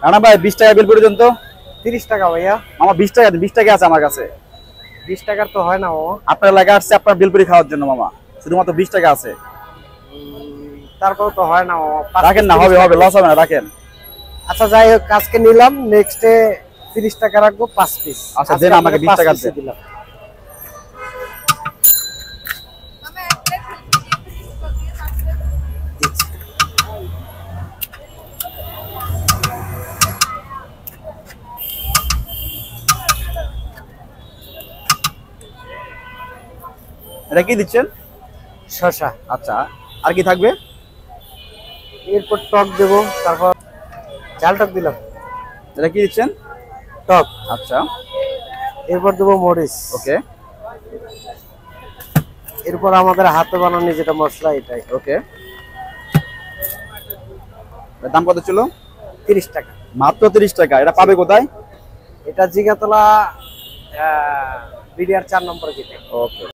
রানা ভাই 20 টাকা বিল করে দেন তো। 30 টাকা ভাইয়া। মামা 20 টাকা, 20 টাকা আছে আমার কাছে। 20 টাকার তো হয় না মামা। আপনার লাগা আসছে আপনার বিল করে খাওয়ার জন্য মামা, শুধুমাত্র 20 টাকা আছে। তারপর তো হয় না মামা। রাখেন না, হবে হবে, লস হবে না, রাখেন। আচ্ছা যাই হোক, আজকে নিলাম, নেক্সটে 30 টাকা রাখবো 5 পিস। আচ্ছা দেন, আমাকে 20 টাকা দেন। দিলাম। এটা কি দিচ্ছেন? শসা। আচ্ছা, আর কি থাকবে? এরপর টক দেবো, তারপর ঝাল টক দিলাম। এটা কি দিচ্ছেন? টক। আচ্ছা, এরপর দেবো মরিচ। ওকে এরপর আমাদের হাতে বানানো যেটা মশলা, এটাই। ওকে। দাম কত ছিল? 30 টাকা। মাত্র 30 টাকা। এটা পাবে কোথায়? এটা জিগাতলা বিডিআর 4 নম্বর গেটে। ওকে।